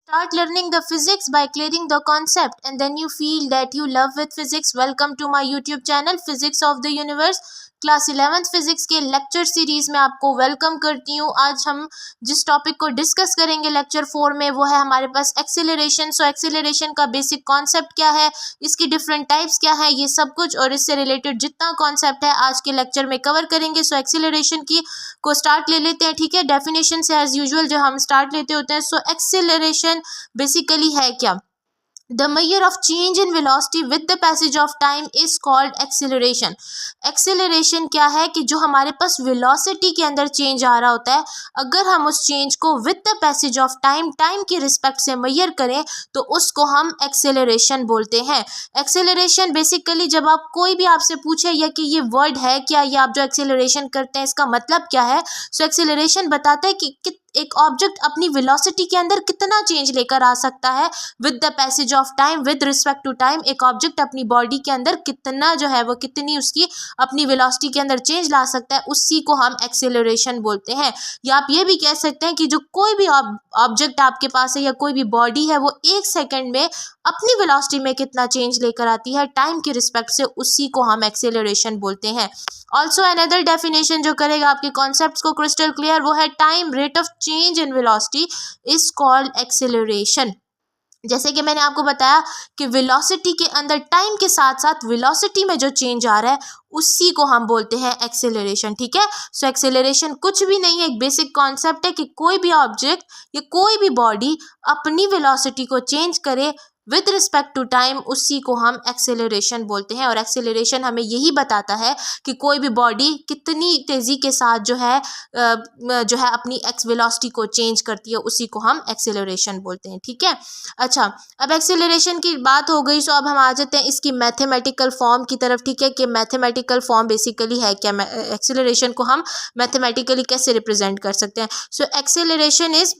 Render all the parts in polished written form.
Start learning the physics by clearing the concept and then you feel that you love with physics. Welcome to my YouTube channel Physics of the Universe. Class 11th physics के lecture series में आपको welcome करती हूँ। आज हम जिस topic को discuss करेंगे लेक्चर 4 में वो है हमारे पास एक्सेलरेशन। सो एक्सेलरेशन का बेसिक कॉन्सेप्ट क्या है, इसकी डिफरेंट टाइप्स क्या है, ये सब कुछ और इससे रिलेटेड जितना कॉन्सेप्ट है आज के लेक्चर में कवर करेंगे। सो एक्सेलरेशन की को स्टार्ट ले लेते हैं, ठीक है। डेफिनेशन से एज यूजुअल जो हम स्टार्ट लेते होते हैं। सो एक्सेलरेशन बेसिकली है क्या? The measure of change in velocity with the passage of time is called acceleration. Acceleration क्या है कि जो हमारे पास velocity के अंदर change आ रहा होता है, अगर हम उस change को with the passage of time की respect से measure करें तो उसको हम acceleration बोलते हैं। Acceleration basically जब आप कोई भी आपसे पूछे या कि ये word है क्या, या आप जो acceleration करते हैं इसका मतलब क्या है, so acceleration बताता है कि एक ऑब्जेक्ट अपनी वेलोसिटी के अंदर कितना चेंज लेकर आ सकता है with the passage of time, with respect to time. एक ऑब्जेक्ट अपनी बॉडी के अंदर कितना जो है वो कितनी उसकी अपनी वेलोसिटी के अंदर चेंज ला सकता है, उसी को हम एक्सेलरेशन बोलते हैं। या आप ये भी कह सकते हैं कि जो कोई भी ऑब्जेक्ट आपके पास है या कोई भी बॉडी है वो 1 सेकेंड में अपनी वेलोसिटी में कितना चेंज लेकर आती है टाइम की रिस्पेक्ट से, उसी को हम एक्सेलरेशन बोलते हैं। ऑल्सो अनदर डेफिनेशन जो करेगा आपके कॉन्सेप्ट्स को क्रिस्टल क्लियर वो है time rate of change in velocity is called acceleration. जैसे कि मैंने आपको बताया कि वेलोसिटी के अंदर टाइम के साथ साथ वेलोसिटी में जो चेंज आ रहा है उसी को हम बोलते हैं एक्सेलरेशन, ठीक है। सो एक्सेलरेशन कुछ भी नहीं है, एक बेसिक कॉन्सेप्ट है कि कोई भी ऑब्जेक्ट या कोई भी बॉडी अपनी वेलोसिटी को चेंज करे विद रिस्पेक्ट टू टाइम, उसी को हम एक्सेलरेशन बोलते हैं। और एक्सेलरेशन हमें यही बताता है कि कोई भी बॉडी कितनी तेज़ी के साथ जो है अपनी वेलोसिटी को चेंज करती है, उसी को हम एक्सेलरेशन बोलते हैं, ठीक है। अच्छा, अब एक्सेलरेशन की बात हो गई, सो अब हम आ जाते हैं इसकी मैथमेटिकल फॉर्म की तरफ, ठीक है। कि मैथमेटिकल फॉर्म बेसिकली है क्या, एक्सेलरेशन को हम मैथमेटिकली कैसे रिप्रेजेंट कर सकते हैं। सो एक्सेलरेशन इज,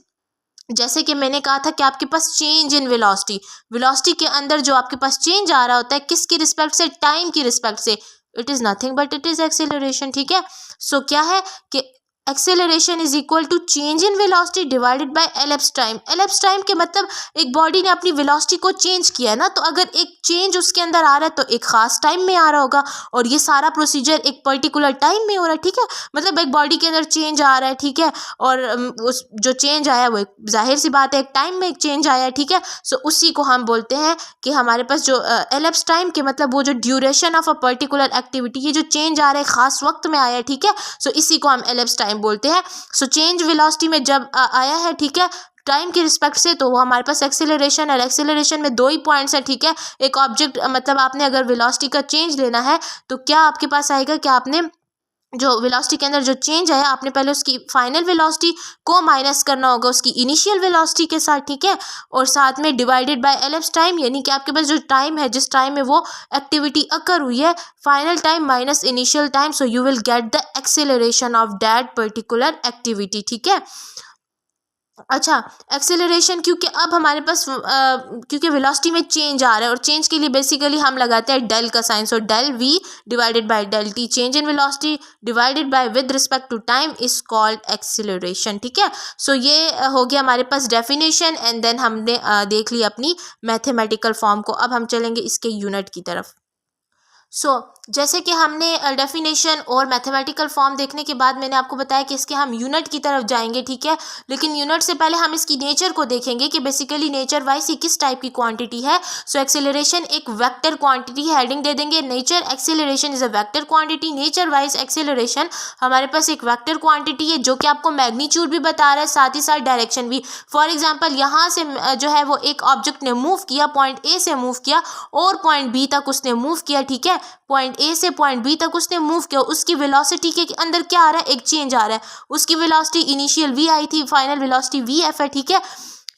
जैसे कि मैंने कहा था कि आपके पास चेंज इन वेलोसिटी के अंदर जो आपके पास चेंज आ रहा होता है किसकी रिस्पेक्ट से, टाइम की रिस्पेक्ट से, it is nothing but it is acceleration, ठीक है। सो क्या है कि acceleration is equal to change in velocity divided by elapse time. Elapse time के मतलब एक बॉडी ने अपनी वेलोसिटी को चेंज किया है ना, तो अगर एक चेंज उसके अंदर आ रहा है तो एक खास टाइम में आ रहा होगा और ये सारा प्रोसीजर एक पर्टिकुलर टाइम में हो रहा है, ठीक है। मतलब एक बॉडी के अंदर चेंज आ रहा है, ठीक है, और उस जो चेंज आया वो एक जाहिर सी बात है एक टाइम में एक चेंज आया है, ठीक है। सो उसी को हम बोलते हैं कि हमारे पास जो एलिप्स टाइम के मतलब वो जो duration of a particular activity, ये जो चेंज आ रहा है खास वक्त में आया है, ठीक है। सो इसी को हम एलिप्स टाइम बोलते हैं। सो चेंज वेलोसिटी में जब आया है, ठीक है, टाइम की रिस्पेक्ट से, तो वो हमारे पास एक्सेलरेशन है। एक्सेलरेशन में 2 ही पॉइंट्स हैं, ठीक है। एक ऑब्जेक्ट मतलब आपने अगर वेलोसिटी का चेंज लेना है तो क्या आपके पास आएगा कि आपने जो वेलोसिटी के अंदर जो चेंज है आपने पहले उसकी फाइनल वेलोसिटी को माइनस करना होगा उसकी इनिशियल वेलोसिटी के साथ, ठीक है, और साथ में डिवाइडेड बाय एलिप्स टाइम, यानी कि आपके पास जो टाइम है जिस टाइम में वो एक्टिविटी अकर हुई है, final time minus initial time, so you will get the acceleration of that particular activity, ठीक है। अच्छा, एक्सेलरेशन क्योंकि अब हमारे पास क्योंकि वेलोसिटी में चेंज आ रहा है और चेंज के लिए बेसिकली हम लगाते हैं डेल का sign, so del v divided by del t, change in velocity divided by with respect to time is called acceleration, ठीक है। सो ये हो गया हमारे पास डेफिनेशन एंड देन हमने देख ली अपनी मैथमेटिकल फॉर्म को। अब हम चलेंगे इसके यूनिट की तरफ। जैसे कि हमने डेफिनेशन और मैथमेटिकल फॉर्म देखने के बाद मैंने आपको बताया कि इसके हम यूनिट की तरफ जाएंगे, ठीक है। लेकिन यूनिट से पहले हम इसकी नेचर को देखेंगे कि बेसिकली नेचर वाइज ये किस टाइप की क्वांटिटी है। सो एक्सेलरेशन एक वेक्टर क्वांटिटी, हेडिंग दे देंगे nature acceleration is a vector quantity. Nature wise acceleration हमारे पास एक वेक्टर क्वांटिटी है जो कि आपको मैग्नीट्यूड भी बता रहा है, साथ ही साथ डायरेक्शन भी। फॉर एग्जाम्पल यहाँ से जो है वो एक ऑब्जेक्ट ने मूव किया, पॉइंट ए से मूव किया और पॉइंट बी तक उसने मूव किया, ठीक है। पॉइंट ए से पॉइंट बी तक उसने मूव किया, उसकी वेलोसिटी के अंदर क्या आ रहा है, एक चेंज आ रहा है। उसकी वेलोसिटी इनिशियल वी आई थी, फाइनल वेलोसिटी वी एफ है, ठीक है,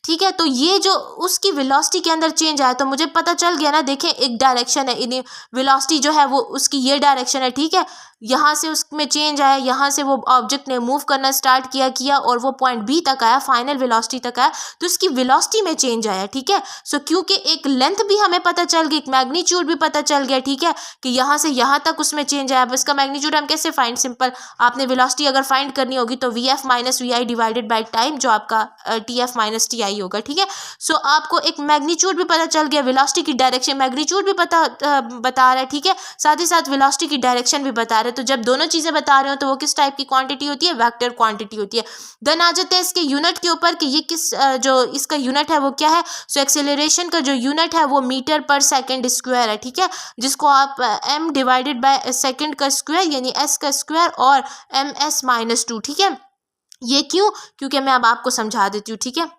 ठीक है। तो ये जो उसकी वेलोसिटी के अंदर चेंज आया तो मुझे पता चल गया ना, देखें एक डायरेक्शन है, वेलोसिटी जो है वो उसकी ये डायरेक्शन है, ठीक है। यहाँ से उसमें चेंज आया, यहाँ से वो ऑब्जेक्ट ने मूव करना स्टार्ट किया और वो पॉइंट बी तक आया, फाइनल वेलोसिटी तक आया, तो उसकी वेलोसिटी में चेंज आया, ठीक है। सो क्योंकि एक लेंथ भी हमें पता चल गई, एक मैग्नीट्यूड भी पता चल गया, ठीक है, कि यहाँ से यहाँ तक उसमें चेंज आया। अब इसका मैग्नीट्यूड हम कैसे फाइंड, सिंपल, आपने वेलोसिटी अगर फाइंड करनी होगी तो V F minus V I divided by time, जो आपका T F minus T I ही होगा, ठीक है। सो आपको एक मैग्नीट्यूड भी पता चल गया, वेलोसिटी की डायरेक्शन, मैग्नीट्यूड भी बता रहा है, ठीक है, साथ ही साथ वेलोसिटी की डायरेक्शन भी बता रहा है। तो जब दोनों चीज़ें बता रहे हो तो वो किस टाइप की क्वांटिटी होती है, वेक्टर क्वांटिटी होती है। देन आ जाते हैं इसके यूनिट के ऊपर कि ये किस जो इसका यूनिट है वो क्या है। सो एक्सेलरेशन का जो यूनिट है वो मीटर पर सेकेंड स्क्वायर है, ठीक है, जिसको आप m डिवाइडेड बाय सेकेंड का स्क्वायर यानी s का स्क्वायर और ms-2, ठीक है। ये क्यों, क्योंकि मैं अब आपको समझा देती हूँ, ठीक है।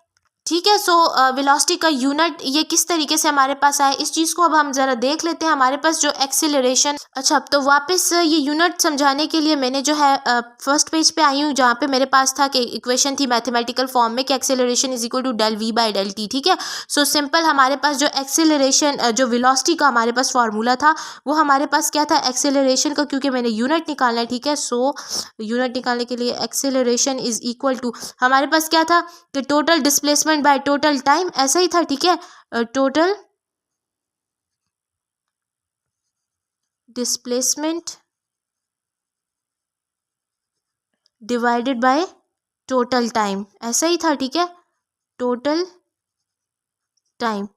ठीक है, सो वेलोसिटी का यूनिट ये किस तरीके से हमारे पास आए, इस चीज़ को अब हम ज़रा देख लेते हैं। हमारे पास जो एक्सेलरेशन, अच्छा अब तो वापस ये यूनिट समझाने के लिए मैंने जो है फर्स्ट पेज पे आई हूँ, जहाँ पे मेरे पास था कि इक्वेशन थी मैथमेटिकल फॉर्म में कि acceleration is equal to del v by del t, ठीक है। सो सिंपल हमारे पास जो एक्सेलरेशन जो वेलोसिटी का हमारे पास फार्मूला था वो हमारे पास क्या था, एक्सेलरेशन का, क्योंकि मैंने यूनिट निकालना है, ठीक है। सो यूनिट निकालने के लिए एक्सेलरेशन इज इक्वल टू हमारे पास क्या था कि total displacement by total time, ऐसा ही था, ठीक है। Total displacement divided by total time, ऐसा ही था, ठीक है, टोटल टाइम।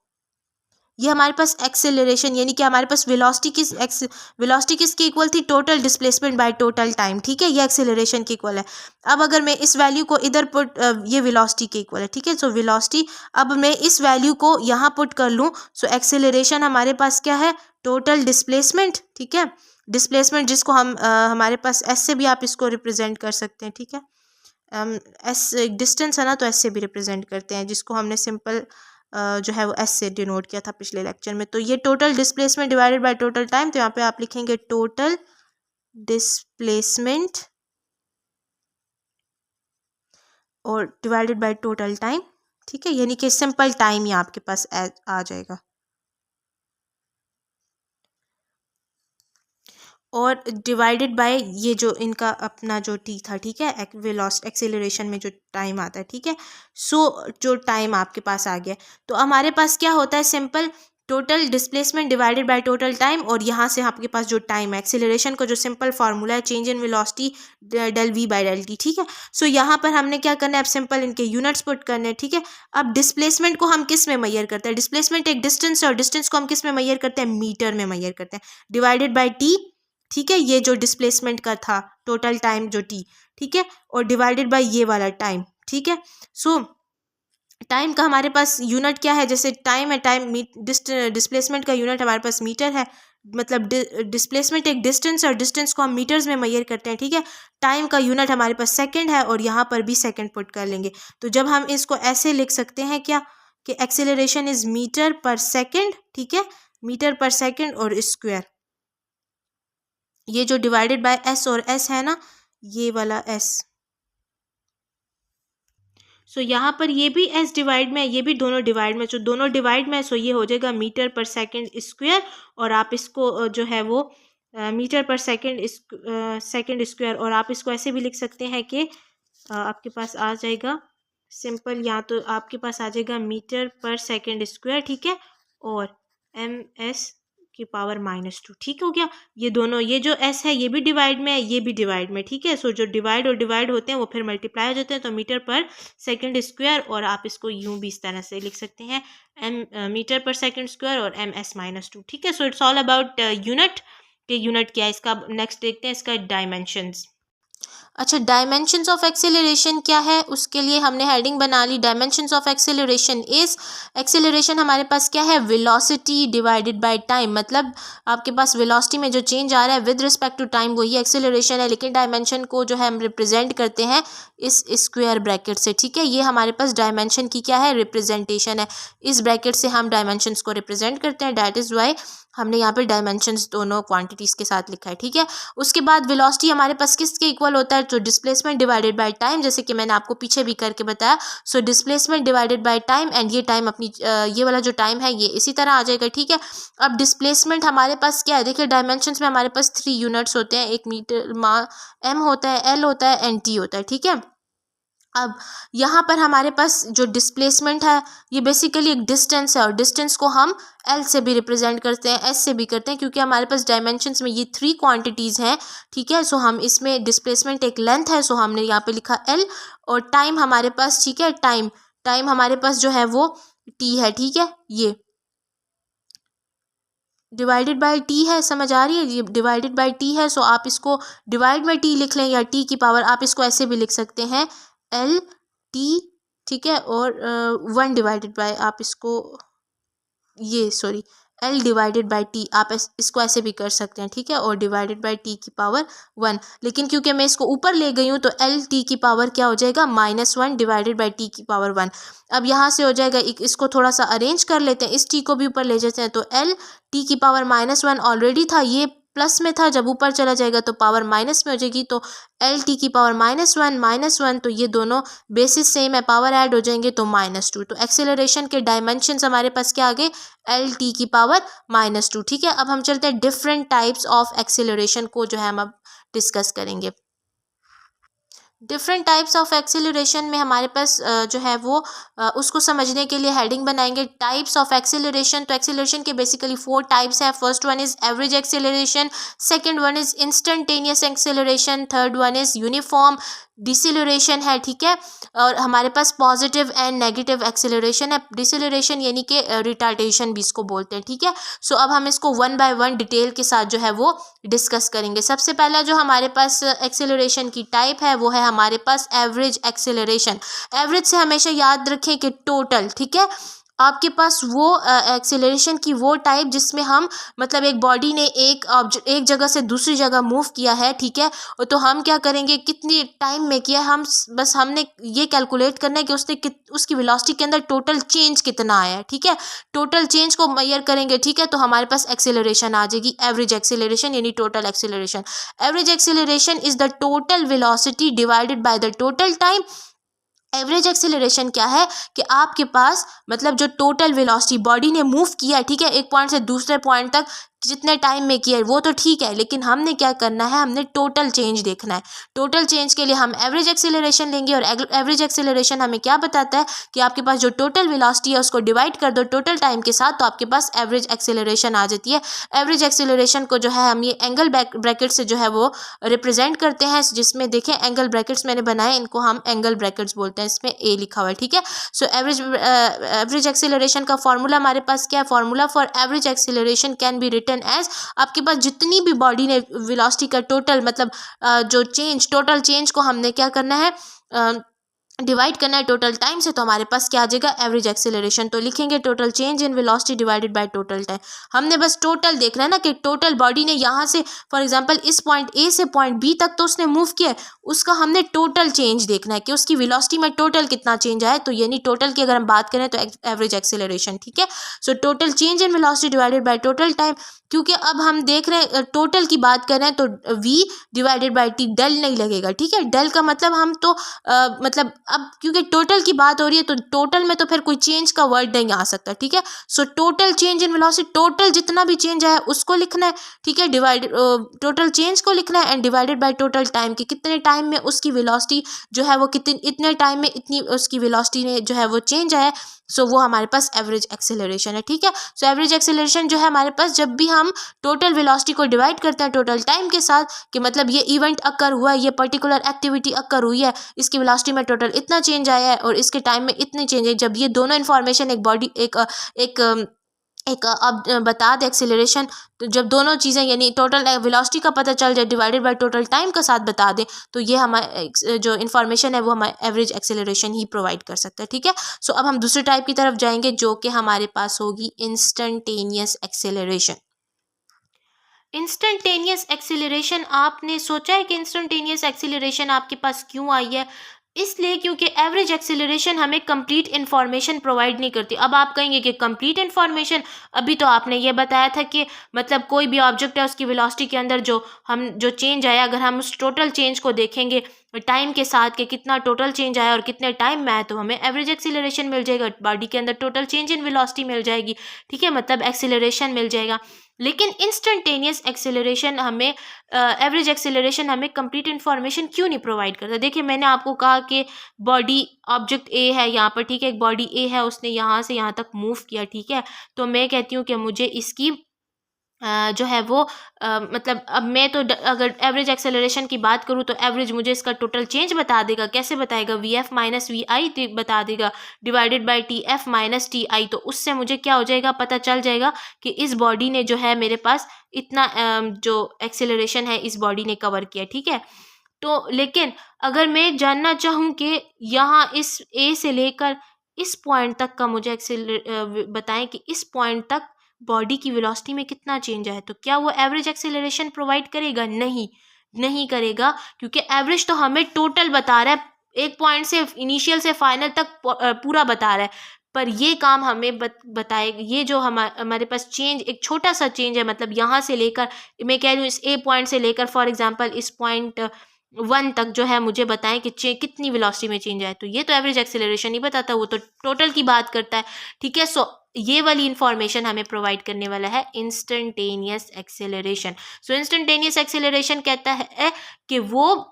ये हमारे पास एक्सेलरेशन यानी कि हमारे पास वेलोसिटी किसके इक्वल थी, total displacement by total time, ठीक है, ये एक्सेलरेशन के इक्वल है। अब अगर मैं इस वैल्यू को इधर पुट, ये वेलोसिटी के इक्वल है, ठीक है। सो वेलोसिटी, अब मैं इस वैल्यू को यहाँ पुट कर लूँ, सो एक्सेलरेशन हमारे पास क्या है, टोटल डिस्प्लेसमेंट, ठीक है, डिस्प्लेसमेंट जिसको हम हमारे पास एस से भी आप इसको रिप्रेजेंट कर सकते हैं, ठीक है। एस डिस्टेंस है ना, तो एस से भी रिप्रेजेंट करते हैं, जिसको हमने सिंपल जो है वो एस से डिनोट किया था पिछले लेक्चर में। तो ये total displacement divided by total time, तो यहाँ पे आप लिखेंगे टोटल डिस्प्लेसमेंट और डिवाइडेड बाय टोटल टाइम, ठीक है, यानी कि सिंपल टाइम ही आपके पास आ जाएगा। और डिवाइडेड बाय ये जो इनका अपना जो टी था, ठीक है, एक्सेलरेशन में जो टाइम आता है, ठीक है। सो जो टाइम आपके पास आ गया, तो हमारे पास क्या होता है, simple total displacement divided by total time, और यहाँ से आपके पास जो टाइम है, एक्सेलरेशन का जो सिंपल फार्मूला है, change in velocity del v by del t, ठीक है। सो यहाँ पर हमने क्या करना है, अब सिंपल इनके यूनिट्स पुट करने हैं, ठीक है। अब डिस्प्लेसमेंट को हम किस में मेजर करते हैं, डिस्प्लेसमेंट एक डिस्टेंस है, और डिस्टेंस को हम किस में मेजर करते हैं, मीटर में मेजर करते हैं, डिवाइडेड बाय टी, ठीक है, ये जो डिस्प्लेसमेंट का था टोटल टाइम जो टी, ठीक है, और डिवाइडेड बाय ये वाला टाइम, ठीक है। सो टाइम का हमारे पास यूनिट क्या है, जैसे टाइम है, टाइम डिस्प्लेसमेंट का यूनिट हमारे पास मीटर है, मतलब डिस्प्लेसमेंट एक डिस्टेंस है और डिस्टेंस को हम मीटर्स में मेजर करते हैं, ठीक है। टाइम का यूनिट हमारे पास सेकंड है और यहाँ पर भी सेकंड पुट कर लेंगे। तो जब हम इसको ऐसे लिख सकते हैं क्या कि एक्सेलरेशन इज मीटर पर सेकंड, ठीक है, मीटर पर सेकंड और स्क्वायर, ये जो डिवाइडेड बाय एस और एस है ना, ये वाला एस। सो यहाँ पर ये भी एस डिवाइड में है, ये भी दोनों डिवाइड में, जो दोनों डिवाइड में है, सो ये हो जाएगा मीटर पर सेकंड स्क्वायर, और आप इसको जो है वो मीटर पर सेकंड स्क्वायर, और आप इसको ऐसे भी लिख सकते हैं कि आपके पास आ जाएगा सिंपल, या तो आपके पास आ जाएगा मीटर पर सेकंड स्क्वायर, ठीक है, और ms की पावर -2, ठीक हो गया। ये दोनों, ये जो s है ये भी डिवाइड में है, ये भी डिवाइड में, ठीक है। सो जो डिवाइड और डिवाइड होते हैं वो फिर मल्टीप्लाई हो जाते हैं, तो मीटर पर सेकंड स्क्वायर, और आप इसको यूं भी इस तरह से लिख सकते हैं, मीटर पर सेकंड स्क्वायर और ms-2, ठीक है। So it's all about unit, के यूनिट क्या है इसका। नेक्स्ट देखते हैं इसका डायमेंशंस। अच्छा, डायमेंशंस ऑफ एक्सेलरेशन क्या है, उसके लिए हमने हेडिंग बना ली, dimensions of acceleration is, acceleration हमारे पास क्या है, वेलोसिटी डिवाइडेड बाय टाइम, मतलब आपके पास वेलोसिटी में जो चेंज आ रहा है विद रिस्पेक्ट टू टाइम वही एक्सेलरेशन है, लेकिन डायमेंशन को जो है हम रिप्रेजेंट करते हैं इस स्क्वायर ब्रैकेट से, ठीक है। ये हमारे पास डायमेंशन की क्या है, रिप्रेजेंटेशन है, इस ब्रैकेट से हम डायमेंशंस को रिप्रेजेंट करते हैं, दैट इज़ वाई हमने यहाँ पे डायमेंशंस दोनों क्वांटिटीज़ के साथ लिखा है, ठीक है। उसके बाद वेलोसिटी हमारे पास किसके इक्वल होता है, तो डिस्प्लेसमेंट डिवाइडेड बाय टाइम, जैसे कि मैंने आपको पीछे भी करके बताया। So displacement divided by time, and ये टाइम अपनी ये वाला जो टाइम है ये इसी तरह आ जाएगा, ठीक है। अब डिस्प्लेसमेंट हमारे पास क्या है, देखिए डायमेंशंस में हमारे पास 3 यूनिट्स होते हैं, एक मीटर m होता है, l होता है एंड t होता है, ठीक है। अब यहाँ पर हमारे पास जो डिस्प्लेसमेंट है ये बेसिकली एक डिस्टेंस है, और डिस्टेंस को हम L से भी रिप्रेजेंट करते हैं, S से भी करते हैं, क्योंकि हमारे पास डायमेंशंस में ये 3 क्वांटिटीज़ हैं, ठीक है। सो हम इसमें डिस्प्लेसमेंट एक लेंथ है, सो हमने यहाँ पे लिखा L, और टाइम हमारे पास, ठीक है, टाइम टाइम हमारे पास जो है वो t है, ठीक है, ये डिवाइडेड बाय टी है, समझ आ रही है, ये डिवाइडेड बाय टी है। सो आप इसको डिवाइड बाय टी लिख लें या टी की पावर, आप इसको ऐसे भी लिख सकते हैं एल टी, ठीक है, और 1 डिवाइडेड बाय, आप इसको ये sorry L divided by T, आप इसको ऐसे भी कर सकते हैं, ठीक है, और डिवाइडेड बाई टी की पावर 1। लेकिन क्योंकि मैं इसको ऊपर ले गई हूँ तो एल टी की पावर क्या हो जाएगा, -1 डिवाइडेड बाई टी की पावर 1। अब यहाँ से हो जाएगा, इसको थोड़ा सा अरेंज कर लेते हैं, इस टी को भी ऊपर ले जाते हैं, तो एल टी की पावर -1 ऑलरेडी था, ये प्लस में था, जब ऊपर चला जाएगा तो पावर माइनस में हो जाएगी, तो एल टी की पावर -1 तो ये दोनों बेसिस सेम है, पावर ऐड हो जाएंगे तो -2। तो एक्सेलरेशन के डायमेंशंस हमारे पास क्या आ गए, एल टी की पावर -2, ठीक है। अब हम चलते हैं डिफरेंट टाइप्स ऑफ एक्सेलरेशन को जो है हम अब डिस्कस करेंगे। डिफरेंट टाइप्स ऑफ एक्सेलरेशन में हमारे पास जो है वो उसको समझने के लिए हेडिंग बनाएंगे टाइप्स ऑफ एक्सेलरेशन। तो एक्सेलरेशन के बेसिकली 4 टाइप्स है। First one is average acceleration, second one is instantaneous acceleration, third one is uniform deceleration है, ठीक है, और हमारे पास पॉजिटिव एंड नेगेटिव एक्सेलरेशन है। डिसेलरेशन यानी कि रिटार्डेशन भी इसको बोलते हैं, ठीक है। सो अब हम इसको 1 बाय 1 डिटेल के साथ जो है वो डिस्कस करेंगे। सबसे पहला जो हमारे पास एक्सेलरेशन की टाइप है वो है हमारे पास एवरेज एक्सेलरेशन। एवरेज से हमेशा याद रखें कि टोटल, ठीक है, आपके पास वो एक्सेलरेशन की वो टाइप जिसमें हम मतलब एक बॉडी ने एक जगह से दूसरी जगह मूव किया है, ठीक है, तो हम क्या करेंगे, कितनी टाइम में किया, बस हमने ये कैलकुलेट करना है कि उसकी वेलोसिटी के अंदर टोटल चेंज कितना आया है, ठीक है, टोटल चेंज को मेजर करेंगे, ठीक है, तो हमारे पास एक्सेलरेशन आ जाएगी एवरेज एक्सेलरेशन यानी total acceleration. Average acceleration is the total velocity divided by the total time. Average acceleration क्या है कि आपके पास मतलब जो टोटल वेलोसिटी बॉडी ने मूव किया है, ठीक है, एक पॉइंट से दूसरे पॉइंट तक जितने टाइम में किया है वो तो ठीक है, लेकिन हमने क्या करना है, हमने टोटल चेंज देखना है। टोटल चेंज के लिए हम एवरेज एक्सेलरेशन लेंगे और एवरेज एक्सेलरेशन हमें क्या बताता है कि आपके पास जो टोटल वेलोसिटी है उसको डिवाइड कर दो टोटल टाइम के साथ, तो आपके पास एवरेज एक्सेलरेशन आ जाती है। एवरेज एक्सेलरेशन को जो है हम ये एंगल ब्रैकेट से जो है वो रिप्रेजेंट करते हैं, जिसमें देखें एंगल ब्रैकेट्स मैंने बनाए, इनको हम एंगल ब्रैकेट्स बोलते हैं, इसमें ए लिखा हुआ है, ठीक है। सो एवरेज एक्सेलरेशन का फॉर्मूला हमारे पास क्या है, formula for average acceleration can be written as, आपके पास जितनी भी बॉडी ने वेलोसिटी का टोटल मतलब जो टोटल चेंज को हमने क्या करना है, डिवाइड करना है टोटल टाइम से, तो हमारे पास क्या आ जाएगा, एवरेज एक्सेलरेशन। तो लिखेंगे total change in velocity divided by total time. हमने बस टोटल देखना है ना कि टोटल बॉडी ने यहाँ से फॉर एग्जांपल इस पॉइंट ए से पॉइंट बी तक तो उसने मूव किया है, उसका हमने टोटल चेंज देखना है कि उसकी वेलोसिटी में टोटल कितना चेंज आया, तो यानी टोटल की अगर हम बात करें तो एवरेज एक्सेलरेशन, ठीक है। So total change in velocity divided by total time, क्योंकि अब हम देख रहे हैं टोटल की बात कर रहे हैं तो v divided by T, del नहीं लगेगा, ठीक है। डेल का मतलब हम तो मतलब अब क्योंकि टोटल की बात हो रही है तो टोटल में तो फिर कोई चेंज का वर्ड नहीं आ सकता, ठीक है। So total change in velocity, total जितना भी चेंज आया उसको लिखना है, ठीक है, टोटल चेंज को लिखना है and divided by total time कि कितने टाइम में उसकी वेलोसिटी जो है वो इतने टाइम में इतनी उसकी वेलोसिटी ने जो है वो चेंज आया, सो वो हमारे पास एवरेज एक्सेलरेशन है, ठीक है। सो एवरेज एक्सेलरेशन जो है हमारे पास जब भी हम टोटल वेलोसिटी को डिवाइड करते हैं टोटल टाइम के साथ कि मतलब ये इवेंट अकर हुआ है, ये पर्टिकुलर एक्टिविटी अकर हुई है, इसकी वेलोसिटी में टोटल इतना चेंज आया है और इसके टाइम में इतने चेंज है, जब ये दोनों इन्फॉर्मेशन एक बॉडी एक अब बता दे एक्सेलरेशन, तो जब दोनों चीज़ें यानी टोटल वेलोसिटी का पता चल जाए डिवाइडेड बाय टोटल टाइम का साथ बता दे, तो ये हमारे जो इन्फॉर्मेशन है वो हमारे एवरेज एक्सेलरेशन ही प्रोवाइड कर सकता है, ठीक है। सो अब हम दूसरे टाइप की तरफ जाएंगे जो कि हमारे पास होगी इंस्टेंटेनियस एक्सेलरेशन। इंस्टेंटेनियस एक्सेलरेशन, आपने सोचा है कि इंस्टेंटेनियस एक्सेलरेशन आपके पास क्यों आई है? इसलिए क्योंकि एवरेज एक्सेलरेशन हमें कंप्लीट इन्फॉर्मेशन प्रोवाइड नहीं करती। अब आप कहेंगे कि कंप्लीट इन्फॉर्मेशन, अभी तो आपने ये बताया था कि मतलब कोई भी ऑब्जेक्ट है उसकी वेलोसिटी के अंदर जो चेंज आया, अगर हम उस टोटल चेंज को देखेंगे टाइम के साथ कि कितना टोटल चेंज आया और कितने टाइम में आया, तो हमें एवरेज एक्सेलरेशन मिल जाएगा, बॉडी के अंदर टोटल चेंज इन वेलोसिटी मिल जाएगी, ठीक है, मतलब एक्सेलरेशन मिल जाएगा। लेकिन इंस्टेंटेनियस एक्सेलरेशन हमें एवरेज एक्सेलरेशन हमें कंप्लीट इन्फॉर्मेशन क्यों नहीं प्रोवाइड करता? देखिए मैंने आपको कहा कि बॉडी ऑब्जेक्ट ए है यहाँ पर, ठीक है, एक बॉडी ए है, उसने यहाँ से यहाँ तक मूव किया, ठीक है, तो मैं कहती हूँ कि मुझे इसकी जो है वो मतलब अब मैं तो अगर एवरेज एक्सेलरेशन की बात करूँ तो एवरेज मुझे इसका टोटल चेंज बता देगा। कैसे बताएगा? वी एफ माइनस वी आई बता देगा, divided by T F minus T आई। तो उससे मुझे क्या हो जाएगा, पता चल जाएगा कि इस बॉडी ने जो है मेरे पास इतना जो एक्सेलरेशन है इस बॉडी ने कवर किया। ठीक है, तो लेकिन अगर मैं जानना चाहूँ कि यहाँ इस ए से लेकर इस पॉइंट तक का मुझे बताएं कि इस पॉइंट तक बॉडी की वेलोसिटी में कितना चेंज आया, तो क्या वो एवरेज एक्सेलरेशन प्रोवाइड करेगा? नहीं, नहीं करेगा, क्योंकि एवरेज तो हमें टोटल बता रहा है, एक पॉइंट से इनिशियल से फाइनल तक पूरा बता रहा है। पर ये काम हमें बताएगा, ये जो हमारे पास चेंज, एक छोटा सा चेंज है, मतलब यहाँ से लेकर, मैं कह रही हूँ इस ए पॉइंट से लेकर फॉर एग्जांपल इस पॉइंट 1 तक जो है मुझे बताएं कि कितनी वेलोसिटी में चेंज आए, तो ये तो एवरेज एक्सेलरेशन नहीं बताता, वो तो टोटल की बात करता है। ठीक है, सो ये वाली इंफॉर्मेशन हमें प्रोवाइड करने वाला है इंस्टेंटेनियस एक्सेलरेशन। सो इंस्टेंटेनियस एक्सेलरेशन कहता है कि वो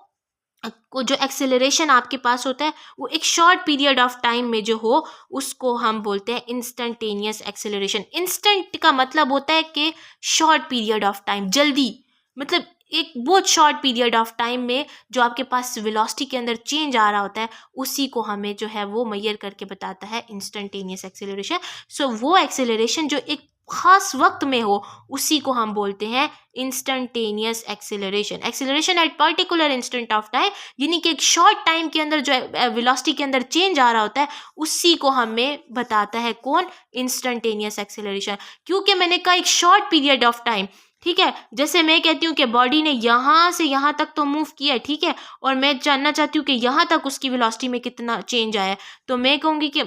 जो एक्सेलरेशन आपके पास होता है वो एक शॉर्ट पीरियड ऑफ टाइम में जो हो, उसको हम बोलते हैं इंस्टेंटेनियस एक्सेलरेशन। इंस्टेंट का मतलब होता है कि शॉर्ट पीरियड ऑफ टाइम, जल्दी, मतलब एक बहुत शॉर्ट पीरियड ऑफ टाइम में जो आपके पास वेलोसिटी के अंदर चेंज आ रहा होता है, उसी को हमें जो है वो मेजर करके बताता है इंस्टेंटेनियस एक्सेलरेशन। सो वो एक्सेलरेशन जो एक खास वक्त में हो, उसी को हम बोलते हैं instantaneous acceleration. Acceleration at particular instant of time, यानी कि एक शॉर्ट टाइम के अंदर जो वेलोसिटी के अंदर चेंज आ रहा होता है, उसी को हमें बताता है कौन? Instantaneous acceleration. क्योंकि मैंने कहा एक शॉर्ट पीरियड ऑफ टाइम। ठीक है, जैसे मैं कहती हूँ कि बॉडी ने यहाँ से यहाँ तक तो मूव किया है, ठीक है, और मैं जानना चाहती हूँ कि यहाँ तक उसकी वेलोसिटी में कितना चेंज आया है, तो मैं कहूँगी कि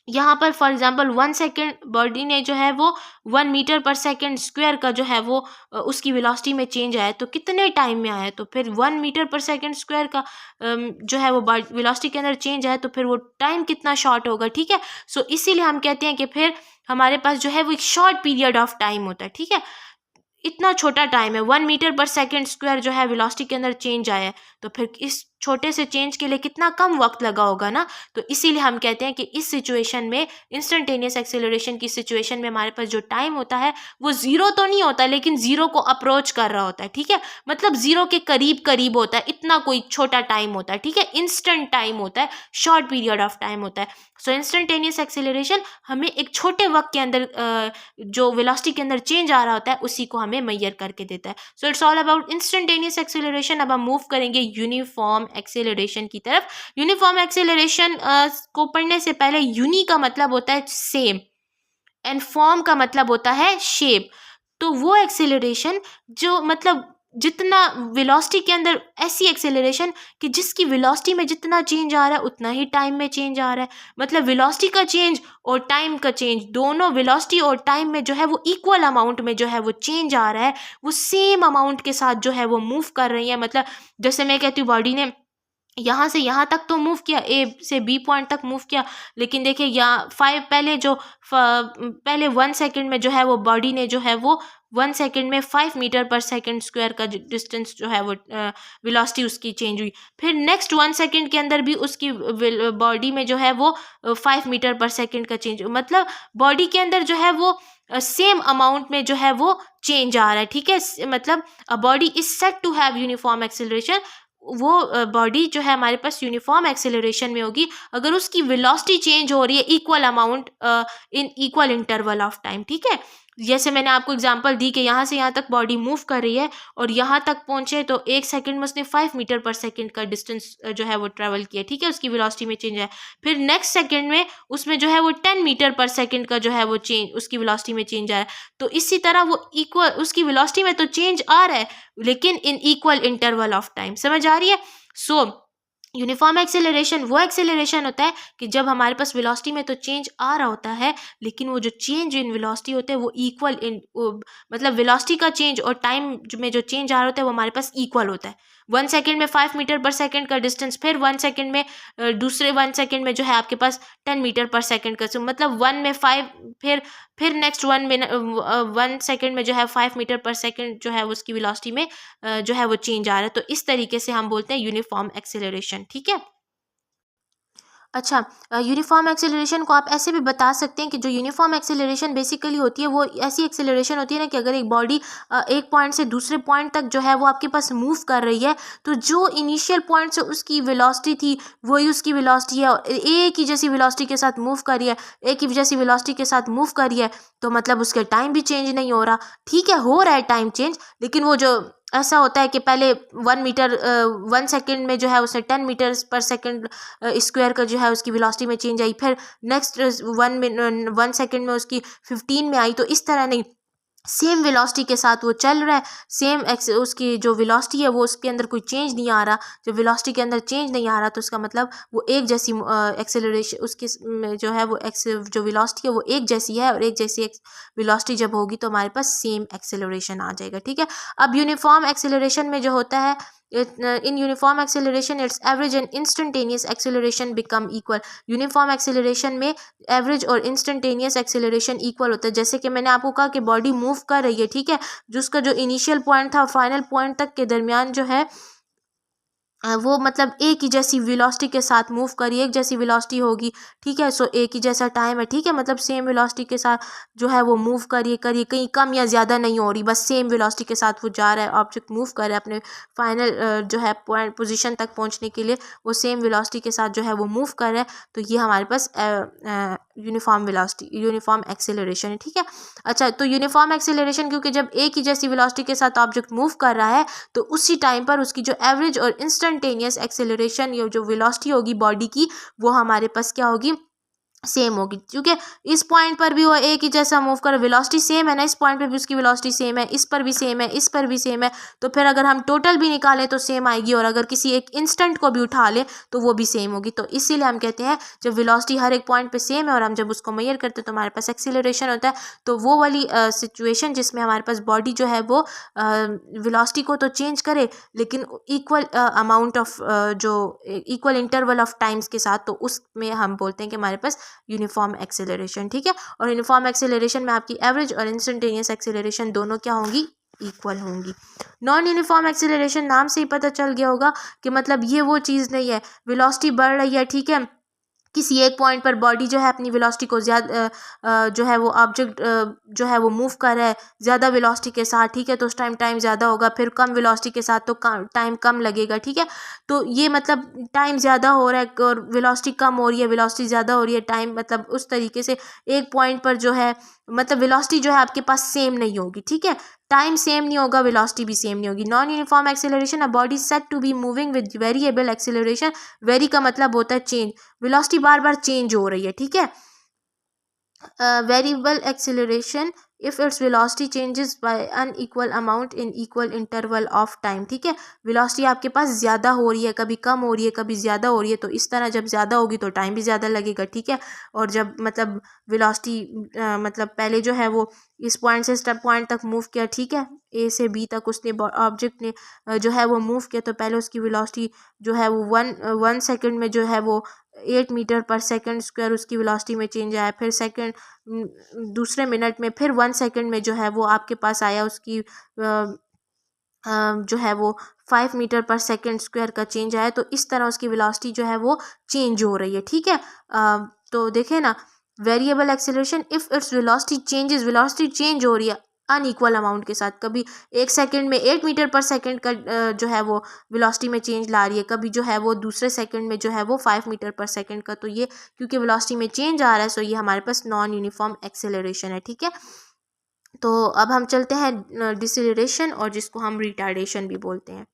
यहाँ पर फॉर एग्जांपल 1 सेकेंड बॉडी ने जो है वो 1 मीटर पर सेकेंड स्क्वायर का जो है वो उसकी वेलोसिटी में चेंज आया, तो कितने टाइम में आया? तो फिर 1 मीटर पर सेकेंड स्क्वायर का जो है वो वेलोसिटी के अंदर चेंज आया, तो फिर वो टाइम कितना शॉर्ट होगा। ठीक है, सो इसीलिए हम कहते हैं कि फिर हमारे पास जो है वो एक शॉर्ट पीरियड ऑफ टाइम होता है। ठीक है, इतना छोटा टाइम है, 1 मीटर पर सेकेंड स्क्वायर जो है वेलोसिटी के अंदर चेंज आया है, तो फिर इस छोटे से चेंज के लिए कितना कम वक्त लगा होगा ना। तो इसीलिए हम कहते हैं कि इस सिचुएशन में, इंस्टेंटेनियस एक्सेलरेशन की सिचुएशन में, हमारे पास जो टाइम होता है वो जीरो तो नहीं होता, लेकिन जीरो को अप्रोच कर रहा होता है। ठीक है, मतलब जीरो के करीब करीब होता है, इतना कोई छोटा टाइम होता है। ठीक है, इंस्टेंट टाइम होता है, शॉर्ट पीरियड ऑफ टाइम होता है। सो इंस्टेंटेनियस एक्सेलरेशन हमें एक छोटे वक्त के अंदर जो वेलोसिटी के अंदर चेंज आ रहा होता है, उसी को हमें मेजर करके देता है। So it's all about instantaneous acceleration. अब हम मूव करेंगे यूनिफॉर्म एक्सेलरेशन की तरफ। यूनिफॉर्म एक्सेलरेशन को पढ़ने से पहले, यूनि का मतलब होता है सेम एंड फॉर्म का मतलब होता है शेप। तो वो एक्सेलरेशन जो मतलब जितना वेलोसिटी के अंदर, ऐसी एक्सेलरेशन कि जिसकी वेलोसिटी में जितना चेंज आ रहा है उतना ही टाइम में चेंज आ रहा है, मतलब वेलोसिटी का चेंज और टाइम का चेंज, दोनों वेलोसिटी और टाइम में जो है वो इक्वल अमाउंट में जो है वो चेंज आ रहा है, वो सेम अमाउंट के साथ जो है वो मूव कर रही है। मतलब जैसे मैं कहती हूँ बॉडी ने यहाँ से यहाँ तक तो मूव किया, ए से बी पॉइंट तक मूव किया, लेकिन देखिए यहाँ पहले 1 सेकेंड में जो है वो बॉडी ने जो है वो 1 सेकेंड में 5 मीटर पर सेकेंड स्क्वायर का डिस्टेंस जो है वो वेलोसिटी उसकी चेंज हुई। फिर नेक्स्ट 1 सेकेंड के अंदर भी उसकी बॉडी में जो है वो 5 मीटर पर सेकेंड का चेंज, मतलब बॉडी के अंदर जो है वो सेम अमाउंट में जो है वो चेंज आ रहा है। ठीक है, मतलब a body is set to have uniform acceleration. वो बॉडी जो है हमारे पास यूनिफॉर्म एक्सेलरेशन में होगी अगर उसकी वेलोसिटी चेंज हो रही है equal amount in equal interval of time. ठीक है, जैसे मैंने आपको एग्जांपल दी कि यहाँ से यहाँ तक बॉडी मूव कर रही है और यहाँ तक पहुँचे तो 1 सेकेंड में उसने 5 मीटर पर सेकेंड का डिस्टेंस जो है वो ट्रेवल किया। ठीक है, उसकी वेलोसिटी में चेंज है। फिर नेक्स्ट सेकेंड में उसमें जो है वो 10 मीटर पर सेकेंड का जो है वो चेंज, उसकी वेलोसिटी में चेंज आया। तो इसी तरह वो इक्वल, उसकी वेलोसिटी में तो चेंज आ रहा है लेकिन इन इक्वल इंटरवल ऑफ टाइम। समझ आ रही है? सो यूनिफॉर्म एक्सेलरेशन वो एक्सेलरेशन होता है कि जब हमारे पास वेलोसिटी में तो चेंज आ रहा होता है, लेकिन वो जो चेंज इन वेलोसिटी होते हैं वो इक्वल इन, मतलब वेलोसिटी का चेंज और टाइम में जो चेंज आ रहा होता है वो हमारे पास इक्वल होता है। 1 सेकेंड में 5 मीटर पर सेकेंड का डिस्टेंस, फिर 1 सेकेंड में दूसरे 1 सेकेंड में जो है आपके पास 10 मीटर पर सेकेंड का, मतलब 1 में 5, फिर नेक्स्ट 1 सेकेंड में जो है 5 मीटर पर सेकेंड जो है उसकी वेलोसिटी में जो है वो चेंज आ रहा है। तो इस तरीके से हम बोलते हैं यूनिफॉर्म एक्सेलरेशन। ठीक है, अच्छा, यूनिफॉर्म एक्सेलरेशन को आप ऐसे भी बता सकते हैं कि जो यूनिफॉर्म एक्सेलरेशन बेसिकली होती है वो ऐसी एक्सेलरेशन होती है ना कि अगर एक बॉडी एक पॉइंट से दूसरे पॉइंट तक जो है वो आपके पास मूव कर रही है, तो जो इनिशियल पॉइंट से उसकी वेलोसिटी थी वही उसकी वेलोसिटी है और एक ही जैसी वेलोसिटी के साथ मूव कर रही है, एक ही जैसी वेलोसिटी के साथ मूव कर रही है, तो मतलब उसके टाइम भी चेंज नहीं हो रहा। ठीक है, हो रहा है टाइम चेंज, लेकिन वो जो ऐसा होता है कि पहले 1 मीटर 1 सेकेंड में जो है उसने 10 मीटर पर सेकेंड स्क्वायर का जो है उसकी वेलोसिटी में चेंज आई, फिर नेक्स्ट 1 सेकेंड में उसकी 15 में आई, तो इस तरह नहीं, सेम वेलोसिटी के साथ वो चल रहा है, सेम एक्स उसकी जो वेलोसिटी है वो उसके अंदर कोई चेंज नहीं आ रहा। जब वेलोसिटी के अंदर चेंज नहीं आ रहा तो उसका मतलब वो एक जैसी एक्सेलरेशन उसकी जो है वो जो वेलोसिटी है वो एक जैसी है, और एक जैसी वेलोसिटी जब होगी तो हमारे पास सेम एक्सेलरेशन आ जाएगा। ठीक है, अब यूनिफॉर्म एक्सेलरेशन में जो होता है, in uniform acceleration it's average and instantaneous acceleration become equal. Uniform acceleration में एवरेज और इंस्टेंटेनियस एक्सेलरेशन इक्वल होता है। जैसे कि मैंने आपको कहा कि बॉडी मूव कर रही है, ठीक है, जो उसका जो इनिशियल पॉइंट था फाइनल पॉइंट तक के दरमियान जो है वो मतलब एक ही जैसी वेलोसिटी के साथ मूव करी, एक जैसी वेलोसिटी होगी। ठीक है, सो एक ही जैसा टाइम है। ठीक है, मतलब सेम वेलोसिटी के साथ जो है वो मूव करिए कहीं कम या ज़्यादा नहीं हो रही, बस सेम वेलोसिटी के साथ वो जा रहा है, ऑब्जेक्ट मूव कर रहा है अपने फाइनल जो है पॉइंट पोजीशन तक पहुंचने के लिए, वो सेम वेलोसिटी के साथ जो है वो मूव कर रहा है, तो ये हमारे पास यूनिफॉर्म वेलोसिटी यूनिफॉर्म एक्सेलरेशन है। ठीक है, अच्छा, तो यूनिफॉर्म एक्सेलरेशन क्योंकि जब एक ही जैसी वेलोसिटी के साथ ऑब्जेक्ट मूव कर रहा है तो उसी टाइम पर उसकी जो एवरेज और इंस्टेंटेनियस एक्सेलरेशन या जो वेलोसिटी होगी बॉडी की, वो हमारे पास क्या होगी, सेम होगी। क्योंकि इस पॉइंट पर भी वो एक ही जैसा मूव कर, वेलोसिटी सेम है ना, इस पॉइंट पे भी उसकी वेलोसिटी सेम है, इस पर भी सेम है, इस पर भी सेम है, तो फिर अगर हम टोटल भी निकालें तो सेम आएगी, और अगर किसी एक इंस्टेंट को भी उठा लें तो वो भी सेम होगी। तो इसीलिए हम कहते हैं जब वेलोसिटी हर एक पॉइंट पे सेम है और हम जब उसको मेजर करते हैं तो हमारे पास एक्सीलरेशन होता है। तो वो वाली सिचुएशन जिसमें हमारे पास बॉडी जो है वो वेलोसिटी को तो चेंज करे लेकिन इक्वल अमाउंट ऑफ जो इक्वल इंटरवल ऑफ टाइम्स के साथ, तो उसमें हम बोलते हैं कि हमारे पास यूनिफॉर्म एक्सेलरेशन। ठीक है, और यूनिफॉर्म एक्सेलरेशन में आपकी एवरेज और इंस्टेंटेनियस एक्सेलरेशन दोनों क्या होंगी, इक्वल होंगी। नॉन यूनिफॉर्म एक्सेलरेशन नाम से ही पता चल गया होगा कि मतलब ये वो चीज़ नहीं है, वेलोसिटी बढ़ रही है, ठीक है, किसी एक पॉइंट पर बॉडी जो है अपनी वेलोसिटी को ज़्यादा जो है वो ऑब्जेक्ट जो है वो मूव कर रहा है ज़्यादा वेलोसिटी के साथ, ठीक है, तो उस टाइम ज़्यादा होगा, फिर कम वेलोसिटी के साथ तो टाइम कम लगेगा। ठीक है, तो ये मतलब टाइम ज़्यादा हो रहा है और वेलोसिटी कम हो रही है, वेलोसिटी ज़्यादा हो रही है, टाइम मतलब उस तरीके से एक पॉइंट पर जो है मतलब वेलोसिटी जो है आपके पास सेम नहीं होगी। ठीक है, टाइम सेम नहीं होगा, वेलोसिटी भी सेम नहीं होगी। Non uniform acceleration, a body set to be moving with variable acceleration. Vary का मतलब होता है चेंज, वेलोसिटी बार बार चेंज हो रही है। ठीक है, variable acceleration if its velocity changes by unequal amount in equal interval of time. ठीक है, वेलोसिटी आपके पास ज़्यादा हो रही है, कभी कम हो रही है, कभी ज़्यादा हो रही है, तो इस तरह जब ज़्यादा होगी तो टाइम भी ज़्यादा लगेगा। ठीक है, और जब मतलब वेलोसिटी मतलब पहले जो है वो इस पॉइंट से इस पॉइंट तक मूव किया, ठीक है, ए से बी तक उसने ऑब्जेक्ट ने जो है वो मूव किया, तो पहले उसकी वेलोसिटी जो है वो वन सेकेंड में जो है वो 8 मीटर पर सेकेंड स्क्वायर उसकी वेलोसिटी में चेंज आया, फिर सेकेंड दूसरे मिनट में फिर 1 सेकेंड में जो है वो आपके पास आया उसकी जो है वो 5 मीटर पर सेकेंड स्क्वायर का चेंज आया, तो इस तरह उसकी वेलोसिटी जो है वो चेंज हो रही है। ठीक है, तो देखें ना, variable acceleration if its velocity changes, velocity change हो रही है अनइक्वल अमाउंट के साथ, कभी 1 सेकेंड में 8 मीटर पर सेकेंड का जो है वो वेलोसिटी में चेंज ला रही है, कभी जो है वो दूसरे सेकेंड में जो है वो 5 मीटर पर सेकेंड का, तो ये क्योंकि वेलोसिटी में चेंज आ रहा है सो ये हमारे पास नॉन यूनिफॉर्म एक्सेलरेशन है। ठीक है, तो अब हम चलते हैं डिसेलरेशन, और जिसको हम रिटार्डेशन भी बोलते हैं।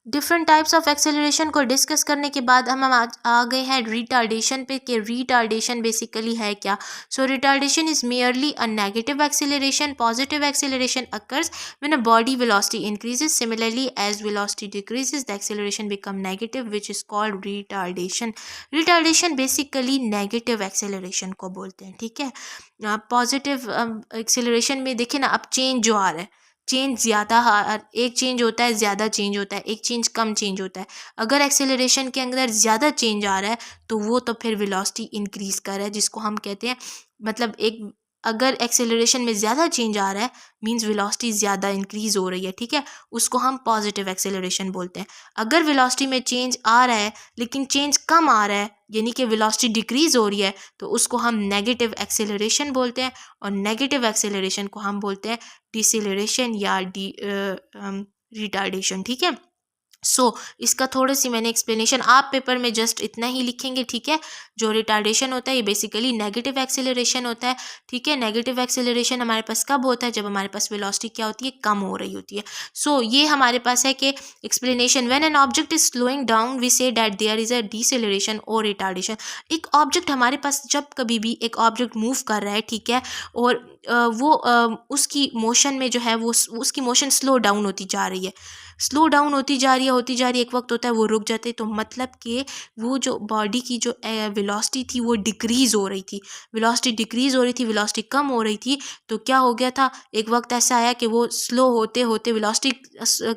डिफरेंट टाइप्स ऑफ एक्सेलरेशन को डिस्कस करने के बाद हम आज आ गए हैं रिटार्डेशन पे कि रिटार्डेशन बेसिकली है क्या। So retardation is merely a negative acceleration. Positive acceleration occurs when a body velocity increases, similarly as velocity decreases the acceleration become negative which is called retardation. Retardation basically negative acceleration को बोलते हैं। ठीक है, positive acceleration में देखिए ना, अब change जो आ रहा है, चेंज ज़्यादा एक चेंज होता है, ज़्यादा चेंज होता है, एक चेंज कम चेंज होता है। अगर एक्सेलरेशन के अंदर ज़्यादा चेंज आ रहा है तो वो तो फिर वेलोसिटी इंक्रीज़ कर रहा है, जिसको हम कहते हैं मतलब एक, अगर एक्सेलरेशन में ज़्यादा चेंज आ रहा है मींस वेलोसिटी ज़्यादा इंक्रीज़ हो रही है। ठीक है, उसको हम पॉजिटिव एक्सेलरेशन बोलते हैं। अगर वेलोसिटी में चेंज आ रहा है लेकिन चेंज कम आ रहा है यानी कि वेलोसिटी डिक्रीज हो रही है, तो उसको हम नेगेटिव एक्सेलरेशन बोलते हैं, और नेगेटिव एक्सेलरेशन को हम बोलते हैं डिसेलरेशन या रिटार्डेशन। ठीक है, इसका थोड़ी सी मैंने एक्सप्लेनेशन, आप पेपर में जस्ट इतना ही लिखेंगे। ठीक है, जो रिटार्डेशन होता है ये बेसिकली नेगेटिव एक्सेलरेशन होता है। ठीक है, नेगेटिव एक्सेलरेशन हमारे पास कब होता है, जब हमारे पास वेलोसिटी क्या होती है, कम हो रही होती है। ये हमारे पास है कि explanation, when an object is slowing down we say that there is a deceleration और रिटार्डेशन। एक ऑब्जेक्ट हमारे पास, जब कभी भी एक ऑब्जेक्ट मूव कर रहा है, ठीक है, और उसकी मोशन में जो है वो उसकी मोशन स्लो डाउन होती जा रही है, स्लो डाउन होती जा रही है, एक वक्त होता है वो रुक जाते हैं, तो मतलब कि वो जो बॉडी की जो वेलोसिटी थी वो डिक्रीज़ हो रही थी, वेलोसिटी कम हो रही थी। तो क्या हो गया था, एक वक्त ऐसा आया कि वो स्लो होते होते वेलोसिटी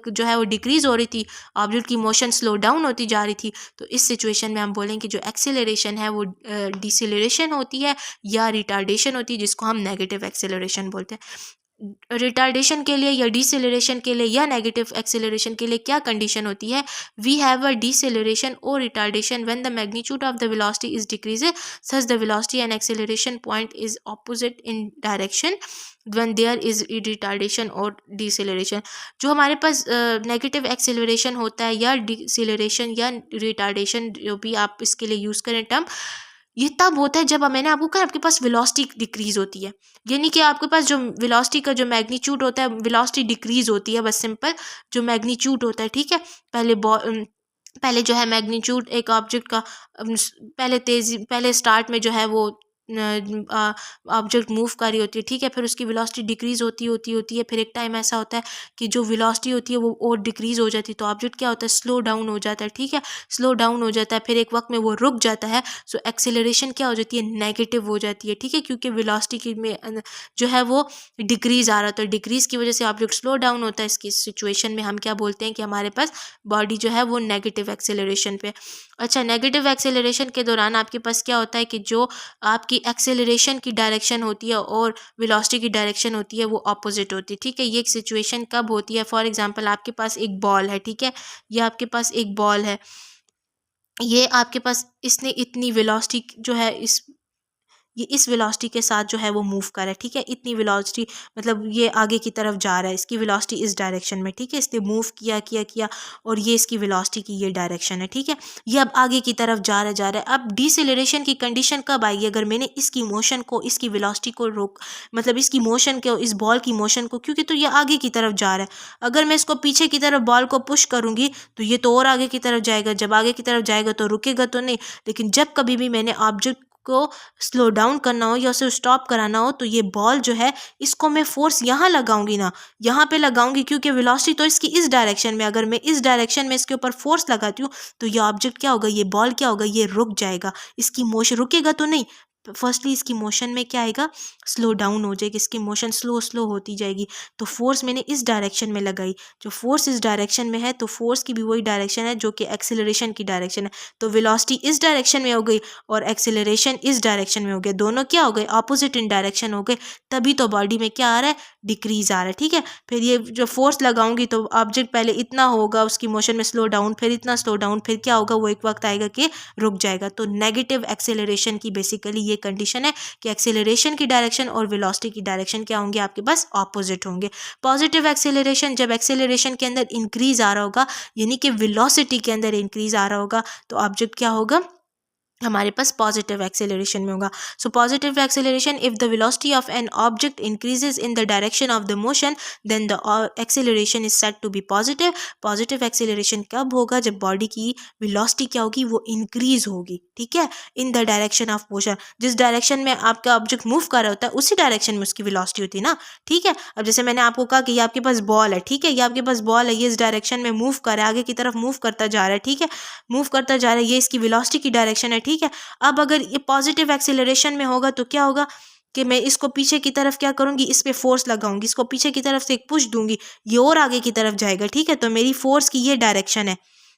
जो है वो डिक्रीज़ हो रही थी, ऑब्जेक्ट की मोशन स्लो डाउन होती जा रही थी। तो इस सिचुएशन में हम बोलेंगे जो एक्सेलरेशन है वो डिसेलरेशन होती है या रिटार्डेशन होती है, जिसको हम नेगेटिव एक्सेलरेशन बोलते हैं। रिटार्डेशन के लिए या डिसेलरेशन के लिए या नेगेटिव एक्सेलरेशन के लिए क्या कंडीशन होती है, वी हैव अ डिसेलरेशन और retardation when the magnitude of the velocity is decreases such the velocity and acceleration point is opposite in direction when there is retardation और डिसेलरेशन। जो हमारे पास negative acceleration होता है या deceleration या retardation, जो भी आप इसके लिए यूज़ करें टर्म, ये तब होता है जब मैंने आपको कहा आपके पास वेलोसिटी डिक्रीज होती है, यानी कि आपके पास जो वेलोसिटी का जो मैग्नीट्यूड होता है, वेलोसिटी डिक्रीज होती है, बस सिंपल जो मैग्नीट्यूड होता है। ठीक है, पहले जो है मैग्नीट्यूड एक ऑब्जेक्ट का पहले स्टार्ट में जो है वो ऑब्जेक्ट मूव कर रही होती है। ठीक है, फिर उसकी वेलोसिटी डिक्रीज होती है, फिर एक टाइम ऐसा होता है कि जो वेलोसिटी होती है वो और डिक्रीज हो जाती है, तो ऑब्जेक्ट क्या होता है, स्लो डाउन हो जाता है। ठीक है, स्लो डाउन हो जाता है, फिर एक वक्त में वो रुक जाता है, एक्सेलरेशन क्या हो जाती है, नेगेटिव हो जाती है। ठीक है, क्योंकि वेलोसिटी में जो है वो डिक्रीज आ रहा है, तो डिक्रीज की वजह से ऑब्जेक्ट स्लो डाउन होता है। इसकी सिचुएशन में हम क्या बोलते हैं कि हमारे पास बॉडी जो है वो नेगेटिव एक्सेलरेशन पे। अच्छा, नेगेटिव एक्सेलरेशन के दौरान आपके पास क्या होता है कि जो आपकी एक्सेलरेशन की डायरेक्शन होती है और वेलोसिटी की डायरेक्शन होती है वो अपोजिट होती है। ठीक है, ये एक सिचुएशन कब होती है, फॉर एग्जांपल आपके पास एक बॉल है। ठीक है, ये आपके पास एक बॉल है, ये आपके पास इसने इतनी वेलोसिटी जो है ये इस वेलोसिटी के साथ जो है वो मूव कर रहा है। ठीक है, इतनी वेलोसिटी मतलब ये आगे की तरफ जा रहा है, इसकी वेलोसिटी इस डायरेक्शन में। ठीक है, इसने मूव किया और ये इसकी वेलोसिटी की ये डायरेक्शन है। ठीक है, ये अब आगे की तरफ जा रहा है। अब डिसेलरेशन की कंडीशन कब आएगी, अगर मैंने इसकी मोशन को, इसकी वेलोसिटी को मतलब इसकी मोशन को, इस बॉल की मोशन को, क्योंकि तो ये आगे की तरफ जा रहा है, अगर मैं इसको पीछे की तरफ बॉल को पुश करूंगी तो ये तो और आगे की तरफ जाएगा, जब आगे की तरफ जाएगा तो रुकेगा तो नहीं। लेकिन जब कभी भी मैंने ऑब्जेक्ट को स्लो डाउन करना हो या उसे स्टॉप कराना हो, तो ये बॉल जो है इसको मैं फोर्स यहाँ लगाऊंगी ना, यहाँ पे लगाऊंगी, क्योंकि वेलोसिटी तो इसकी इस डायरेक्शन में, अगर मैं इस डायरेक्शन में इसके ऊपर फोर्स लगाती हूँ तो ये ऑब्जेक्ट क्या होगा, ये बॉल क्या होगा, ये रुक जाएगा, इसकी मोशन रुकेगा तो नहीं। फर्स्टली इसकी मोशन में क्या आएगा, स्लो डाउन हो जाएगी, इसकी मोशन स्लो होती जाएगी। तो फोर्स मैंने इस डायरेक्शन में लगाई, जो फोर्स इस डायरेक्शन में है तो फोर्स की भी वही डायरेक्शन है जो कि एक्सेलरेशन की डायरेक्शन है, तो वेलोसिटी इस डायरेक्शन में हो गई और एक्सेलरेशन इस डायरेक्शन में हो गया, दोनों क्या हो गए, ऑपोजिट इन डायरेक्शन हो गए, तभी तो बॉडी में क्या आ रहा है, डिक्रीज आ रहा है। ठीक है, फिर ये जो फोर्स लगाऊंगी तो ऑब्जेक्ट पहले इतना होगा उसकी मोशन में स्लो डाउन, फिर इतना स्लो डाउन, फिर क्या होगा, वो एक वक्त आएगा कि रुक जाएगा। तो नेगेटिव एक्सेलरेशन की बेसिकली ये कंडीशन है कि एक्सेलरेशन की डायरेक्शन और वेलोसिटी की डायरेक्शन क्या होंगे, आपके पास ऑपोजिट होंगे। पॉजिटिव एक्सेलरेशन, जब एक्सेलरेशन के अंदर इंक्रीज आ रहा होगा, यानी कि वेलोसिटी के अंदर इंक्रीज आ रहा होगा, तो ऑब्जेक्ट क्या होगा, हमारे पास पॉजिटिव एक्सेलरेशन में होगा। So positive acceleration, if the velocity of an object increases in the direction of the motion then the acceleration is said to be positive. Positive acceleration कब होगा, जब बॉडी की वेलोसिटी क्या होगी, वो इंक्रीज होगी। ठीक है, इन द डायरेक्शन ऑफ मोशन, जिस डायरेक्शन में आपका ऑब्जेक्ट मूव कर रहा होता है उसी डायरेक्शन में उसकी वेलोसिटी होती है ना। ठीक है, अब जैसे मैंने आपको कहा कि ये आपके पास बॉल है, ठीक है, ये आपके पास बॉल है, ये इस डायरेक्शन में मूव कर रहा है, आगे की तरफ मूव करता जा रहा है। ठीक है, मूव करता जा रहा है, ये इसकी वेलोसिटी की डायरेक्शन है। ठीक है, अब अगर ये पॉजिटिव एक्सेलरेशन में होगा तो क्या होगा कि मैं इसको पीछे की तरफ क्या करूंगी, इस पे फोर्स लगाऊंगी, इसको पीछे की तरफ से एक पुश दूंगी, ये और आगे की तरफ जाएगा। ठीक है, तो मेरी फोर्स की ये डायरेक्शन है,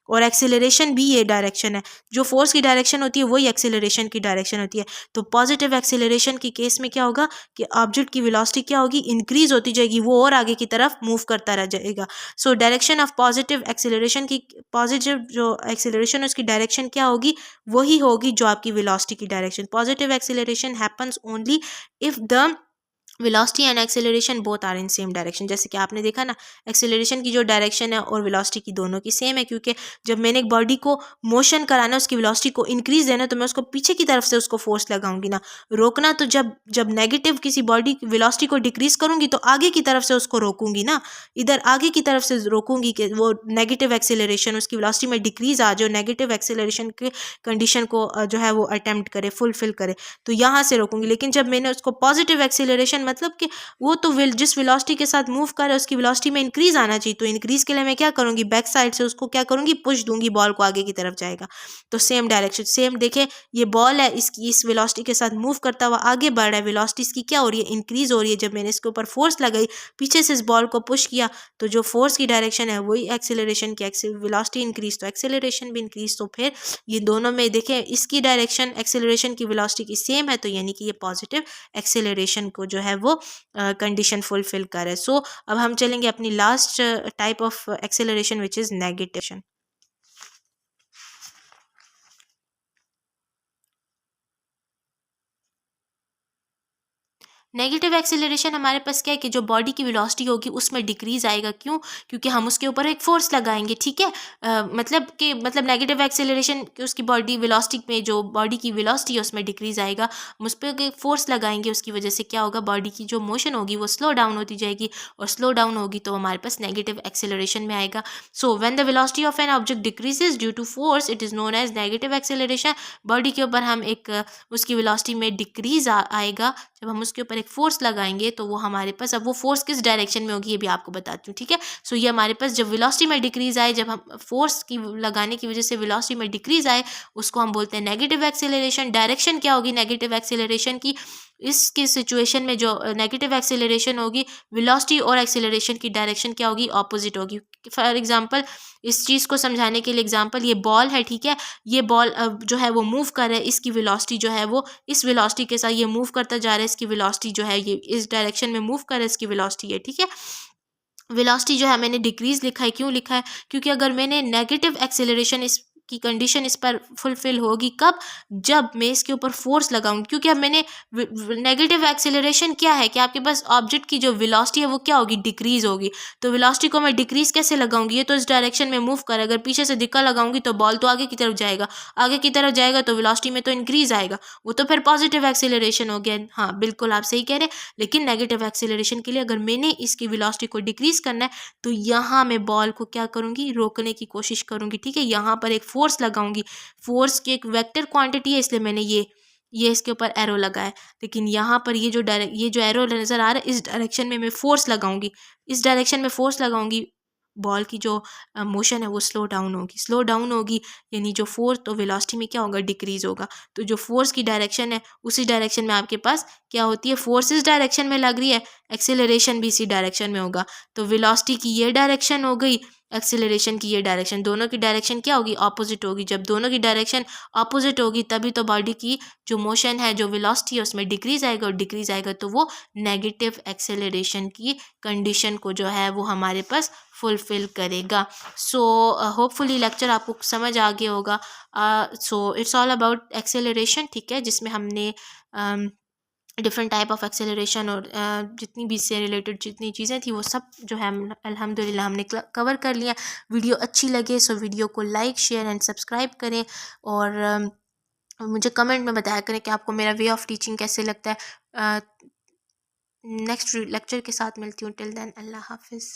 और एक्सेलरेशन भी ये डायरेक्शन है, जो फोर्स की डायरेक्शन होती है वही एक्सेलरेशन की डायरेक्शन होती है। तो पॉजिटिव एक्सेलरेशन के केस में क्या होगा कि ऑब्जेक्ट की वेलोसिटी क्या होगी, इंक्रीज होती जाएगी, वो और आगे की तरफ मूव करता रह जाएगा। So direction of positive acceleration की, पॉजिटिव जो एक्सेलरेशन है उसकी डायरेक्शन क्या होगी, वही होगी जो आपकी वेलोसिटी की direction. Positive acceleration happens only if the velocity and acceleration both are in same direction. जैसे कि आपने देखा ना, एक्सेलरेशन की जो डायरेक्शन है और वेलोसिटी की दोनों की सेम है, क्योंकि जब मैंने एक बॉडी को मोशन कराना, उसकी वेलोसिटी को इंक्रीज देना, तो मैं उसको पीछे की तरफ से उसको फोर्स लगाऊंगी ना। रोकना तो जब जब नेगेटिव किसी बॉडी की वेलोसिटी को डिक्रीज करूंगी तो आगे की तरफ से उसको रोकूंगी ना, इधर आगे की तरफ से रोकूंगी कि वो नेगेटिव एक्सेलरेशन उसकी वेलोसिटी में डिक्रीज आ जाए, नेगेटिव एक्सेलरेशन के कंडीशन को जो है वो अटेम्प्ट करे, फुलफिल करे, तो यहाँ से रोकूंगी। लेकिन जब मैंने उसको पॉजिटिव एक्सेलरेशन, मतलब कि वो तो जिस वेलोसिटी के साथ मूव कर रहा है उसकी वेलोसिटी में इंक्रीज आना चाहिए, तो इंक्रीज के लिए मैं क्या करूंगी, बैक साइड से उसको क्या करूंगी, पुश दूंगी, बॉल को आगे की तरफ जाएगा। तो सेम डायरेक्शन, सेम देखें, ये बॉल है, इसकी इस वेलोसिटी के साथ मूव करता हुआ आगे बढ़ रहा है, वेलोसिटी इसकी क्या हो रही है, इंक्रीज हो रही है। जब मैंने इसके ऊपर फोर्स लगाई, पीछे से इस बॉल को पुश किया, तो जो फोर्स की डायरेक्शन है वही एक्सेलरेशन की, वेलोसिटी इंक्रीज तो एक्सेलरेशन भी इंक्रीज। तो फिर ये दोनों में देखें, इसकी डायरेक्शन एक्सेलरेशन की वेलोसिटी की सेम है, तो यानी कि ये पॉजिटिव एक्सेलरेशन को जो है वो कंडीशन फुलफिल करे। सो अब हम चलेंगे अपनी last type of acceleration which is negative. Negative acceleration हमारे पास क्या है कि जो बॉडी की वेलोसिटी होगी उसमें डिक्रीज आएगा। क्यों? क्योंकि हम उसके ऊपर एक फोर्स लगाएंगे, ठीक है। मतलब नेगेटिव एक्सेलरेशन कि उसकी बॉडी वेलोसिटी में, जो बॉडी की वेलोसिटी है उसमें डिक्रीज आएगा, हम उस पर एक फोर्स लगाएंगे, उसकी वजह से क्या होगा, बॉडी की जो मोशन होगी वो स्लो डाउन होती जाएगी, और स्लो डाउन होगी तो हमारे पास नेगेटिव एक्सेलरेशन में आएगा। So when the velocity of an object decreases due to force, it is known as negative acceleration. Body के ऊपर हम एक उसकी वेलोसिटी में डिक्रीज आएगा, जब हम उसके ऊपर एक फोर्स लगाएंगे तो वो हमारे पास, अब वो फोर्स किस डायरेक्शन में होगी ये भी आपको बताती हूँ, ठीक है। सो ये हमारे पास जब वेलोसिटी में डिक्रीज आए, जब हम फोर्स की लगाने की वजह से वेलोसिटी में डिक्रीज आए, उसको हम बोलते हैं नेगेटिव एक्सेलरेशन। डायरेक्शन क्या होगी नेगेटिव एक्सेलरेशन की, इसकी सिचुएशन में जो नेगेटिव एक्सेलरेशन होगी, वेलोसिटी और एक्सेलरेशन की डायरेक्शन क्या होगी, ऑपोजिट होगी। फॉर एग्जांपल, इस चीज़ को समझाने के लिए एग्जांपल, ये बॉल है, ठीक है, ये बॉल अब जो है वो मूव कर रहा है, इसकी वेलोसिटी जो है वो इस वेलोसिटी के साथ ये मूव करता जा रहा है, इसकी वेलोसिटी जो है ये इस डायरेक्शन में मूव कर रहा है, इसकी वेलोसिटी है, ठीक है। वेलोसिटी जो है मैंने डिक्रीज लिखा है, क्यों लिखा है, क्योंकि अगर मैंने नेगेटिव एक्सेलरेशन इस की कंडीशन इस पर फुलफिल होगी कब, जब मैं इसके ऊपर फोर्स लगाऊंगी। क्योंकि अब मैंने नेगेटिव एक्सेलरेशन क्या है कि आपके पास ऑब्जेक्ट की जो वेलोसिटी है वो क्या होगी, डिक्रीज होगी। तो वेलोसिटी को मैं डिक्रीज कैसे लगाऊंगी, ये तो इस डायरेक्शन में मूव करे, अगर पीछे से धक्का लगाऊंगी तो बॉल तो आगे की तरफ जाएगा, आगे की तरफ जाएगा तो वेलोसिटी में तो इंक्रीज आएगा, वो तो फिर पॉजिटिव एक्सेलरेशन हो गया। हाँ बिल्कुल आप सही कह रहे हैं, लेकिन नेगेटिव एक्सेलरेशन के लिए अगर मैंने इसकी वेलोसिटी को डिक्रीज करना है तो यहाँ मैं बॉल को क्या करूँगी, रोकने की कोशिश करूँगी, ठीक है। यहाँ पर एक फोर्स लगाऊंगी, फोर्स की एक वेक्टर क्वांटिटी है, इसलिए मैंने ये इसके ऊपर एरो लगाया। लेकिन यहाँ पर ये जो एरो नज़र आ रहा है, इस डायरेक्शन में मैं फोर्स लगाऊंगी, इस डायरेक्शन में फोर्स लगाऊंगी, बॉल की जो मोशन है वो स्लो डाउन होगी, स्लो डाउन होगी, यानी जो फोर्स, तो वेलोसिटी में क्या होगा, डिक्रीज होगा। तो जो फोर्स की डायरेक्शन है उसी डायरेक्शन में आपके पास क्या होती है, फोर्स इस डायरेक्शन में लग रही है, एक्सेलरेशन भी इसी डायरेक्शन में होगा। तो वेलोसिटी की ये डायरेक्शन हो गई, एक्सेलरेशन की ये डायरेक्शन, दोनों की डायरेक्शन क्या होगी, ऑपोजिट होगी। जब दोनों की डायरेक्शन ऑपोजिट होगी तभी तो बॉडी की जो मोशन है, जो वेलोसिटी है उसमें डिक्रीज आएगा, और डिक्रीज आएगा तो वो नेगेटिव एक्सेलरेशन की कंडीशन को जो है वो हमारे पास फुलफिल करेगा। सो होपफुली लेक्चर आपको समझ आ गया होगा। So it's all about acceleration, ठीक है, जिसमें हमने डिफरेंट टाइप ऑफ एक्सेलरेशन और जितनी भी इससे रिलेटेड जितनी चीज़ें थी वो सब जो है अल्हम्दुलिल्लाह हमने कवर कर लिया। वीडियो अच्छी लगे सो वीडियो को लाइक शेयर एंड सब्सक्राइब करें, और मुझे कमेंट में बताया करें कि आपको मेरा वे ऑफ टीचिंग कैसे लगता है। नेक्स्ट लेक्चर के साथ मिलती हूँ, टिल देन अल्लाह हाफिज़।